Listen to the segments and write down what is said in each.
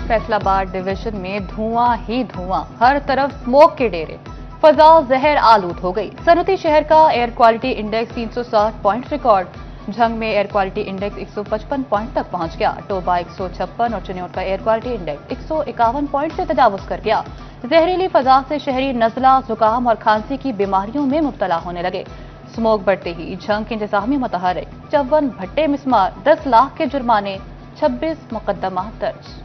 फैसला बाद डिवीजन में धुआं ही धुआं, हर तरफ स्मोक के डेरे, फजा जहर आलूद हो गई। सनती शहर का air quality index 360 point record, Jhang में एयर क्वालिटी इंडेक्स 155 पॉइंट तक पहुंच गया। टोबा 156 और चिन्योट का एयर क्वालिटी इंडेक्स 151 पॉइंट से तजावुज कर गया। जहरीली फजा से शहरी नजला, जुकाम और खांसी की बीमारियों में मुब्तला होने लगे। स्मोक बढ़ते ही झंग के इंतजामिया मुतहरिक, 54 भट्टे मिस्मार, 10 लाख के जुर्माने, 26 मुकदमा दर्ज।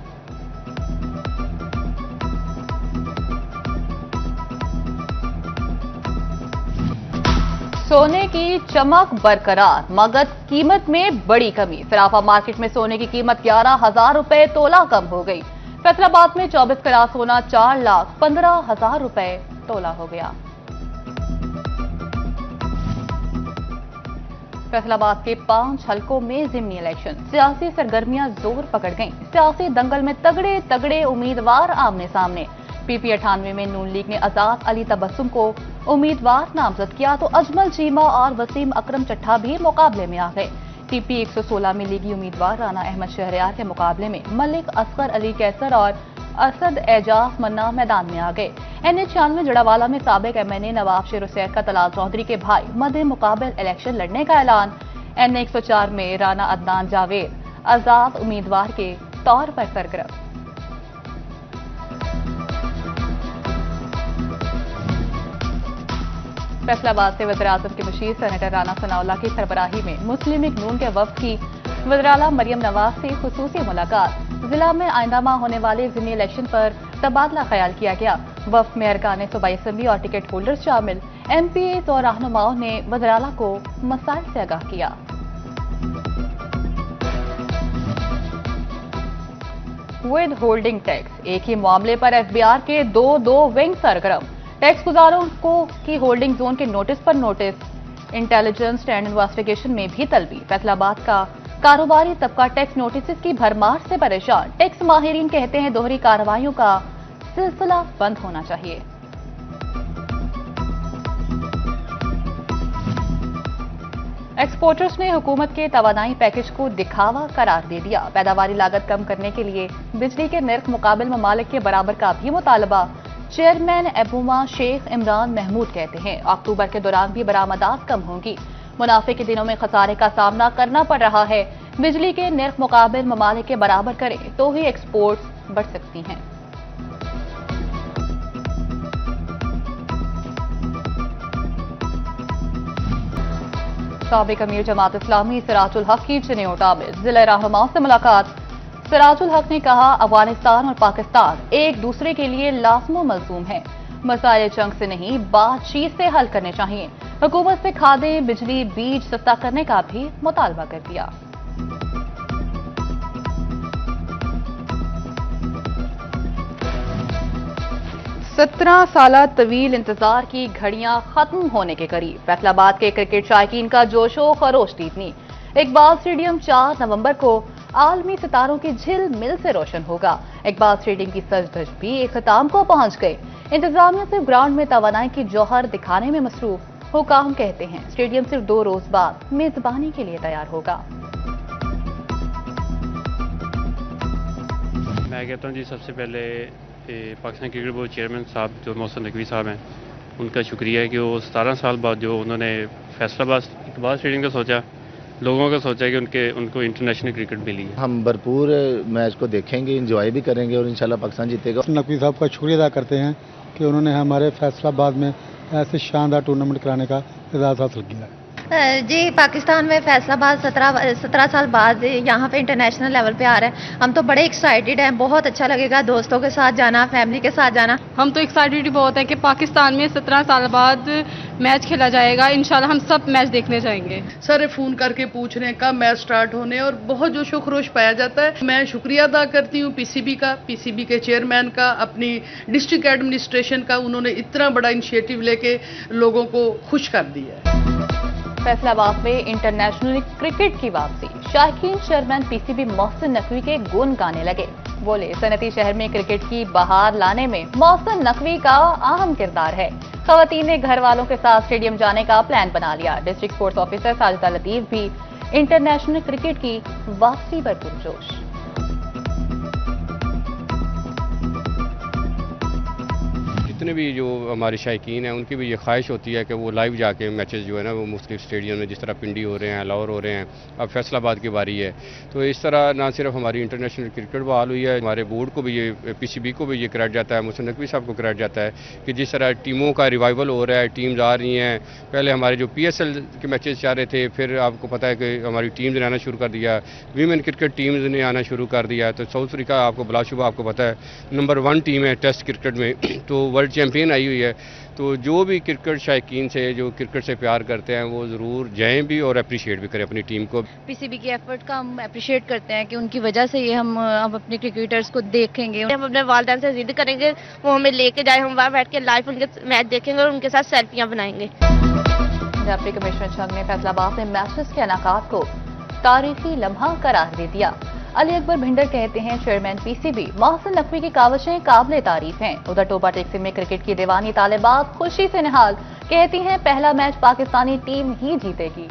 सोने की चमक बरकरार, मगर कीमत में बड़ी कमी। सराफा मार्केट में सोने की कीमत 11,000 रुपए तोला कम हो गई। फैसलाबाद में 24 कैरेट सोना 4,15,000 रुपए तोला हो गया। फैसलाबाद के 5 हलकों में ज़िमनी इलेक्शन, सियासी सरगर्मियां जोर पकड़ गईं। सियासी दंगल में तगड़े तगड़े उम्मीदवार आमने सामने। पीपी 98 में नून लीग ने आजाद अली तबस्सुम को उम्मीदवार नामजद किया तो अजमल चीमा और वसीम अकरम चट्ठा भी मुकाबले में आ गए। टीपी 116 में लीगी उम्मीदवार राना अहमद शहरयार के मुकाबले में मलिक असगर अली कैसर और असद एजाज मन्ना मैदान में आ गए। NH96 जड़ावाला में साबिक MNA नवाब शेर हुसैन का तलाल चौधरी के भाई मद्दे मुकाबल इलेक्शन लड़ने का ऐलान। N104 में राना अदनान जावेद आजाद उम्मीदवार के तौर पर सरगर्म। फैसलाबाद से वज़ीर-ए-आज़म के मुशीर सेनेटर राना सनाउल्लाह की सरबराही में मुस्लिम लीग नून के वफ्द की वज़ीर-ए-आला मरियम नवाज से खुसूसी मुलाकात। जिला में आइंदा माह होने वाले ज़िमनी इलेक्शन पर तबादला ख्याल किया गया। वफ्द में अरकान सूबाई असेंबली और टिकट होल्डर्स शामिल। MPAs और रहनुमाओं ने वज़ीर-ए-आला को मसाइल से आगाह किया। विद होल्डिंग टैक्स, एक ही मामले पर FBR के दो विंग सरगर्म। टैक्स गुजारों को की होल्डिंग जोन के नोटिस पर नोटिस, इंटेलिजेंस एंड इन्वेस्टिगेशन में भी तलबी। फैसलाबाद का कारोबारी तबका टैक्स नोटिस की भरमार से परेशान। टैक्स माहिरीन कहते हैं दोहरी कार्रवाइयों का सिलसिला बंद होना चाहिए। एक्सपोर्टर्स ने हुकूमत के तवानाई पैकेज को दिखावा करार दे दिया। पैदावारी लागत कम करने के लिए बिजली के निर्ख मुकाबिल ममालिक के बराबर का भी मुतालबा। चेयरमैन एबुमा शेख इमरान महमूद कहते हैं अक्टूबर के दौरान भी बरामदात कम होंगी। मुनाफे के दिनों में खसारे का सामना करना पड़ रहा है। बिजली के निर्ख मुकाबिल ममालिक के बराबर करें तो ही एक्सपोर्ट्स बढ़ सकती हैं। साबिक अमीर जमात इस्लामी सिराजुल हक की चिन्योटा में जिला रहनुमाओं से मुलाकात। सिराजुल हक ने कहा अफगानिस्तान और पाकिस्तान एक दूसरे के लिए लाज़िम मलज़ूम है। मसाइल जंग से नहीं बातचीत से हल करने चाहिए। हुकूमत से खादें, बिजली, बीज सस्ता करने का भी मुतालबा कर दिया। सत्रह साल तवील इंतजार की घड़ियां खत्म होने के करीब। फैसलाबाद के क्रिकेट शायकीन का जोशो खरोश जीतनी। इकबाल स्टेडियम 4 नवंबर को आलमी सितारों की झिलमिल से रोशन होगा। इकबाल स्टेडियम की सज-धज भी इख्तिताम को पहुंच गए। इंतजामिया सिर्फ ग्राउंड में तवानाई की जौहर दिखाने में मसरूफ। हुकाम कहते हैं स्टेडियम सिर्फ 2 रोज बाद मेजबानी के लिए तैयार होगा। मैं कहता हूँ जी सबसे पहले पाकिस्तान क्रिकेट बोर्ड चेयरमैन साहब जो मोहसिन नकवी साहब हैं उनका शुक्रिया है कि वो 17 साल बाद जो उन्होंने फैसलाबाद इकबाल स्टेडियम का सोचा, लोगों का सोचा कि उनको इंटरनेशनल क्रिकेट मिली है। हम भरपूर मैच को देखेंगे, इंजॉय भी करेंगे और इंशाल्लाह पाकिस्तान जीतेगा। नकवी साहब का शुक्रिया अदा करते हैं कि उन्होंने हमारे फैसलाबाद में ऐसे शानदार टूर्नामेंट कराने का एजाज़ हासिल किया। जी पाकिस्तान में फैसलाबाद 17 साल बाद यहाँ पे इंटरनेशनल लेवल पे आ रहा है। हम तो बड़े एक्साइटेड हैं, बहुत अच्छा लगेगा दोस्तों के साथ जाना, फैमिली के साथ जाना। हम तो एक्साइटेड बहुत है कि पाकिस्तान में 17 साल बाद मैच खेला जाएगा। इंशाल्लाह हम सब मैच देखने जाएंगे। सारे फोन करके पूछ रहे हैं कब मैच स्टार्ट होने और बहुत जोशो खरोश पाया जाता है। मैं शुक्रिया अदा करती हूँ पीसीबी का, पीसीबी के चेयरमैन का, अपनी डिस्ट्रिक्ट एडमिनिस्ट्रेशन का। उन्होंने इतना बड़ा इनिशिएटिव लेके लोगों को खुश कर दिया है। फैसलाबाद में इंटरनेशनल क्रिकेट की वापसी। शायकीन चेयरमैन पीसीबी मोहसिन नकवी के गुण गाने लगे। बोले सनती शहर में क्रिकेट की बहार लाने में मोहसिन नकवी का अहम किरदार है। खवातीन ने घर वालों के साथ स्टेडियम जाने का प्लान बना लिया। District sports officer Sajida Latif भी इंटरनेशनल क्रिकेट की वापसी पर पुरजोश। جتنے بھی جو ہمارے شائقین ہیں ان کی بھی یہ خواہش ہوتی ہے کہ وہ لائیو جا کے میچز جو ہے نا وہ مختلف اسٹیڈیم میں، جس طرح پنڈی ہو رہے ہیں، لاہور ہو رہے ہیں، اب فیصل آباد کی باری ہے، تو اس طرح نہ صرف ہماری انٹرنیشنل کرکٹ بحال ہوئی ہے، ہمارے بورڈ کو بھی یہ پی سی بی کو بھی یہ کریڈٹ جاتا ہے، محسن نقوی صاحب کو کریڈٹ جاتا ہے کہ جس طرح ٹیموں کا ریوائول ہو رہا ہے، ٹیمز آ رہی ہیں. پہلے ہمارے جو پی ایس ایل کے میچز چاہ رہے تھے، پھر آپ کو پتہ ہے کہ ہماری ٹیمز نے آنا شروع کر دیا، ویمن کرکٹ ٹیمز نے آنا شروع کر دیا. تو ساؤتھ افریقہ آپ کو بلا شبہ آپ کو پتہ ہے نمبر 1 ٹیم ہے ٹیسٹ کرکٹ میں، تو ورلڈ چیمپئن آئی ہوئی ہے. تو جو بھی کرکٹ شائقین سے جو کرکٹ سے پیار کرتے ہیں وہ ضرور جائیں بھی اور اپریشیٹ بھی کریں اپنی ٹیم کو. پی سی بی کی ایفرٹ کا ہم اپریشیٹ کرتے ہیں کہ ان کی وجہ سے یہ ہم اب اپنے کرکٹرز کو دیکھیں گے. ہم اپنے والدین سے ضد کریں گے وہ ہمیں لے کے جائیں، ہم وہاں بیٹھ کے لائیو ان کے میچ دیکھیں گے اور ان کے ساتھ سیلفیاں بنائیں گے. ڈپٹی کمشنر جھنگ نے فیصل آباد میں میچز کے انعقاد کو تاریخی لمحہ قرار دے دیا. علی اکبر بھنڈر کہتے ہیں chairman P C B Mohsin Naqvi کی کاوشیں قابل تعریف ہیں. ادھر ٹوبا ٹیکسی میں کرکٹ کی دیوانی طالبات خوشی سے نہال، کہتی ہیں پہلا میچ پاکستانی ٹیم ہی جیتے گی.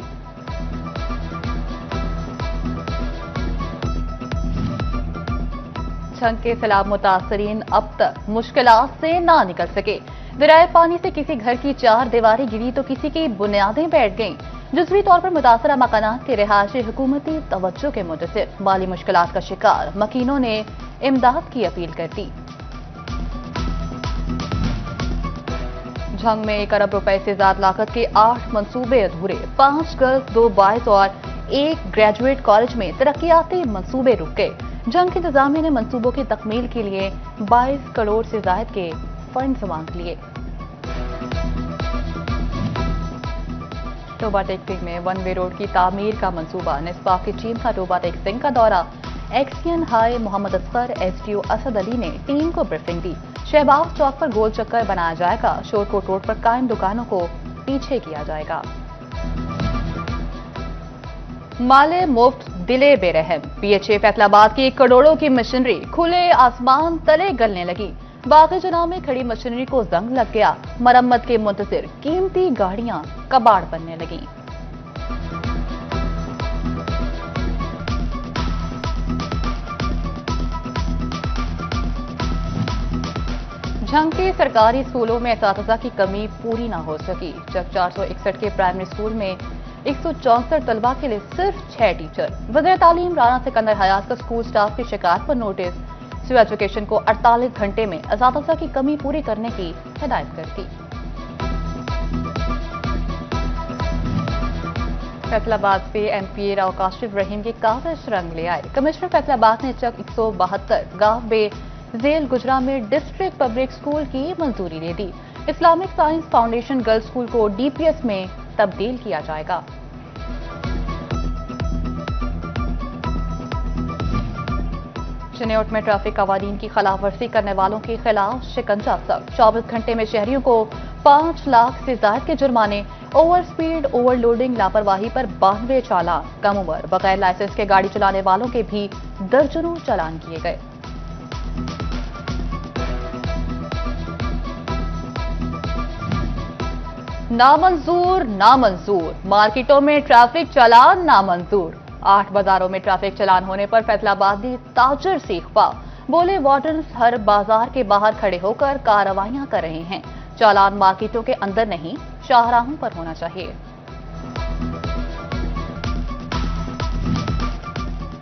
جھنگ کے سیلاب متاثرین اب تک مشکلات سے نہ نکل سکے. ذرائع پانی سے کسی گھر کی 4 دیواریں گری تو کسی کی بنیادیں بیٹھ گئیں. جزوی طور پر متاثرہ مکانات کے رہائشی حکومتی توجہ کے منتظر. مالی مشکلات کا شکار مکینوں نے امداد کی اپیل کر دی. جھنگ میں 1 ارب روپے سے زیادہ لاگت کے 8 منصوبے ادھورے، 5 گرلز 2 بوائز اور 1 گریجویٹ کالج میں ترقیاتی منصوبے رک گئے. جھنگ کی انتظامیہ نے منصوبوں کی تکمیل کے لیے 22 کروڑ سے زائد کے فنڈز مانگ لیے. ٹوبا ٹیکسنگ میں 1 وے روڈ کی تعمیر کا منصوبہ. نصباف کی ٹیم کا ٹوبا ٹیکسنگ کا دورہ. ایکسین ہائی Muhammad Asghar S D O Asad Ali نے ٹیم کو بریفنگ دی. شہباز چوک پر گول چکر بنایا جائے گا. شورکوٹ روڈ پر قائم دکانوں کو پیچھے کیا جائے گا. مالے مفت دلے بے رحم. پی ایچ اے فیصل آباد کی کروڑوں کی مشینری کھلے آسمان تلے گلنے لگی. باغ جناح میں کھڑی مشینری کو زنگ لگ گیا. مرمت کے منتظر قیمتی گاڑیاں کباڑ بننے لگیں. جھنگ کے سرکاری اسکولوں میں اساتذہ کی کمی پوری نہ ہو سکی. جب 461 کے پرائمری اسکول میں 164 طلبہ کے لیے صرف 6 ٹیچر. وزیر تعلیم رانا سکندر حیات کا اسکول سٹاف کی شکایت پر نوٹس. سول ایجوکیشن کو 48 گھنٹے میں اساتذہ کی کمی پوری کرنے کی ہدایت کر دی. فیصل آباد سے ایم پی اے راؤ کاشف رحیم کی کاغذ رنگ لے آئے. کمشنر فیصل آباد نے چک 172 گاؤں بے ذیل گجرا میں ڈسٹرکٹ پبلک اسکول کی منظوری دے دی. Islamic science foundation girls school کو ڈی پی ایس میں تبدیل کیا جائے گا. چنیوٹ میں ٹریفک قوانین کی خلاف ورزی کرنے والوں کے خلاف شکنجہ سخت. 24 گھنٹے میں شہریوں کو 5 لاکھ سے زائد کے جرمانے. اوور سپیڈ، اوور لوڈنگ، لاپرواہی پر 92 چالان. کم عمر بغیر لائسنس کے گاڑی چلانے والوں کے بھی درجنوں چالان کیے گئے. نامنظور نامنظور. مارکیٹوں میں ٹریفک چالان نامنظور. 8 بازاروں میں ٹریفک چالان ہونے پر فیصل آبادی تاجر سیخ پا. بولے وارڈنز ہر بازار کے باہر کھڑے ہو کر کارروائیاں کر رہے ہیں. چالان مارکیٹوں کے اندر نہیں، شاہراہوں پر ہونا چاہیے.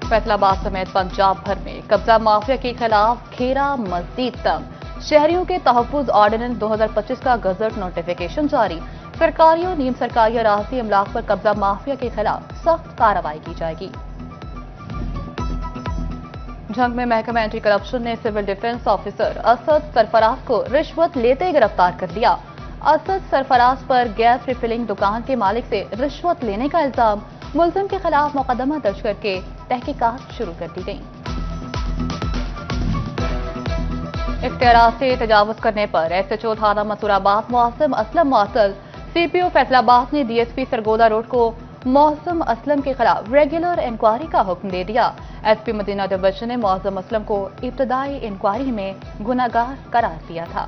فیصل آباد سمیت پنجاب بھر میں قبضہ مافیا کے خلاف گھیرا مزید تنگ. شہریوں کے تحفظ آرڈیننس 2025 کا گزٹ نوٹیفیکیشن جاری. سرکاری اور نیم سرکاری اراضی املاک پر قبضہ مافیا کے خلاف سخت کارروائی کی جائے گی. جھنگ میں محکمہ اینٹی کرپشن نے سول ڈیفنس آفیسر اسد سرفراز کو رشوت لیتے گرفتار کر لیا. اسد سرفراز پر گیس ریفلنگ دکان کے مالک سے رشوت لینے کا الزام. ملزم کے خلاف مقدمہ درج کر کے تحقیقات شروع کر دی گئیں. اختیارات سے تجاوز کرنے پر ایس ایچ او تھانہ منصور آباد معصم اسلم معطل. سی پی او فیصل آباد نے D S P Sargodha road کو معصم اسلم کے خلاف ریگولر انکوائری کا حکم دے دیا. ایس پی مدینہ ڈویژن نے معصم اسلم کو ابتدائی انکوائری میں گنہگار قرار دیا تھا.